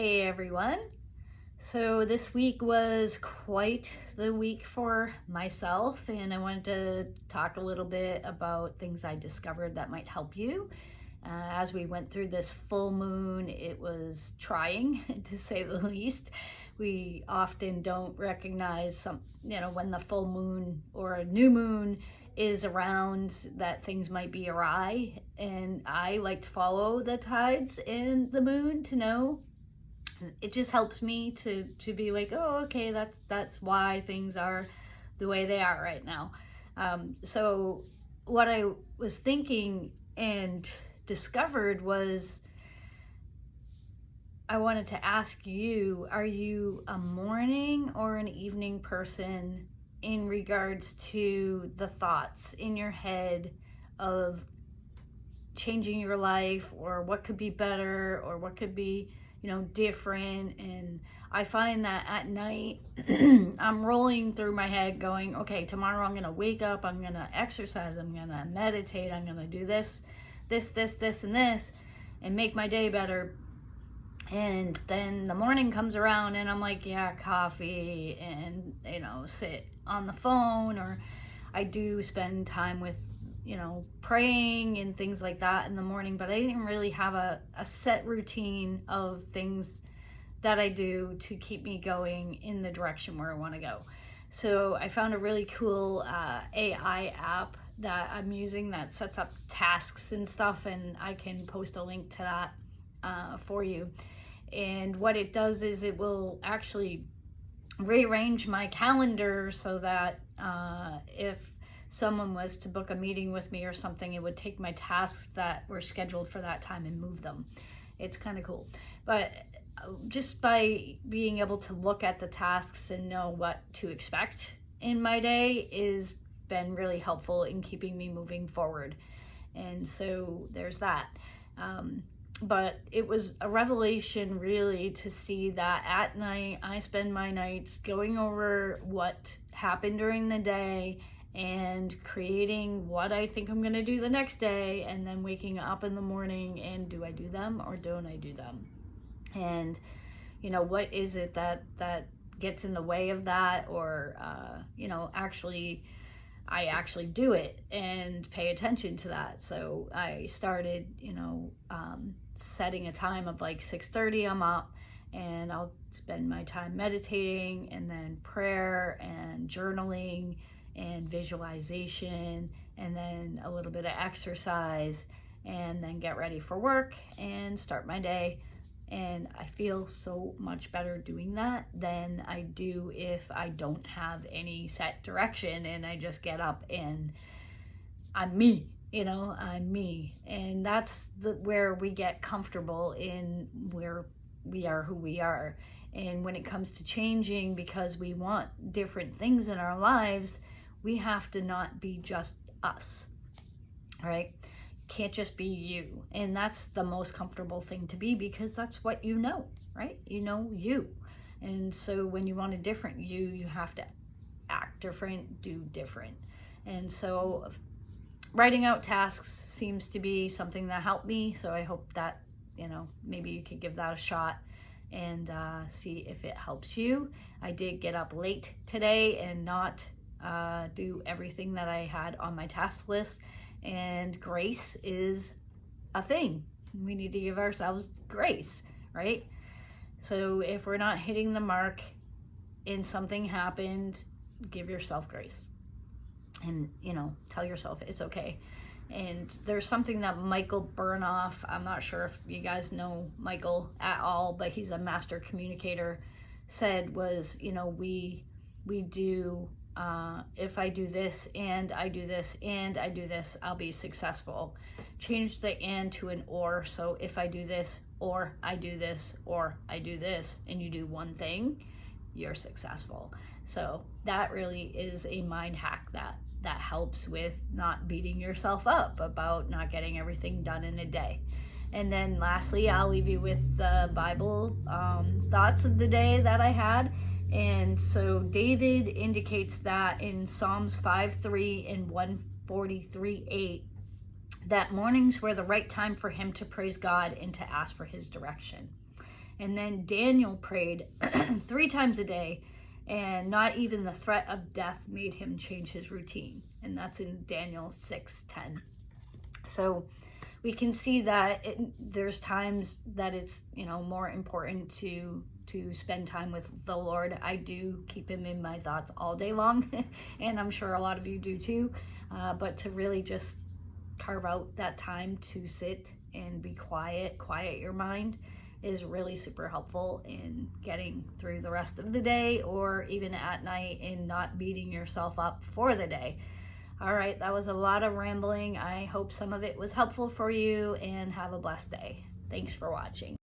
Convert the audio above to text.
Hey everyone. So this week was quite the week for myself, and I wanted to talk a little bit about things I discovered that might help you. As we went through this full moon, it was trying to say the least. We often don't recognize when the full moon or a new moon is around, that things might be awry. And I like to follow the tides and the moon to know. It just helps me to be like, oh, okay, that's why things are the way they are right now. So what I was thinking and discovered was, I wanted to ask you, are you a morning or an evening person in regards to the thoughts in your head of changing your life, or what could be better, or what could be different? And I find that at night I'm rolling through my head going, okay, tomorrow I'm gonna wake up, I'm gonna exercise, I'm gonna meditate, I'm gonna do this, and this, and make my day better. And then the morning comes around and I'm like, yeah, coffee, and sit on the phone, or I do spend time with praying and things like that in the morning, but I didn't really have a set routine of things that I do to keep me going in the direction where I want to go. So I found a really cool AI app that I'm using that sets up tasks and stuff, and I can post a link to that for you. And what it does is it will actually rearrange my calendar so that if someone was to book a meeting with me or something, it would take my tasks that were scheduled for that time and move them. It's kind of cool. But just by being able to look at the tasks and know what to expect in my day is been really helpful in keeping me moving forward. And so there's that. But it was a revelation really to see that at night I spend my nights going over what happened during the day and creating what I think I'm going to do the next day, and then waking up in the morning and do I do them or don't I do them? And what is it that gets in the way of that, or I actually do it and pay attention to that. So I started setting a time of like 6:30 I'm up, and I'll spend my time meditating, and then prayer and journaling and visualization, and then a little bit of exercise, and then get ready for work and start my day. And I feel so much better doing that than I do if I don't have any set direction and I just get up and I'm me, I'm me. And that's where we get comfortable in where we are who we are. And when it comes to changing, because we want different things in our lives, we have to not be just us, right? Can't just be you. And that's the most comfortable thing to be, because that's what right? You. And so when you want a different you have to act different, do different. And so writing out tasks seems to be something that helped me. So I hope that, maybe you could give that a shot and see if it helps you. I did get up late today and not do everything that I had on my task list. And grace is a thing. We need to give ourselves grace, right? So if we're not hitting the mark and something happened, give yourself grace. And, tell yourself it's okay. And there's something that Michael Burnoff, I'm not sure if you guys know Michael at all, but he's a master communicator, said was, we do, if I do this and I do this and I do this, I'll be successful. Change the and to an or. So if I do this, or I do this, or I do this, and you do one thing, you're successful. So that really is a mind hack that helps with not beating yourself up about not getting everything done in a day. And then lastly, I'll leave you with the Bible thoughts of the day that I had. And so David indicates that in Psalms 5:3 and 143:8, that mornings were the right time for him to praise God and to ask for his direction. And then Daniel prayed 3 times a day, and not even the threat of death made him change his routine. And that's in Daniel 6:10. So we can see that there's times that it's, more important to spend time with the Lord. I do keep him in my thoughts all day long, and I'm sure a lot of you do too. But to really just carve out that time to sit and be quiet your mind, is really super helpful in getting through the rest of the day, or even at night, and not beating yourself up for the day. All right, that was a lot of rambling. I hope some of it was helpful for you, and have a blessed day. Thanks for watching.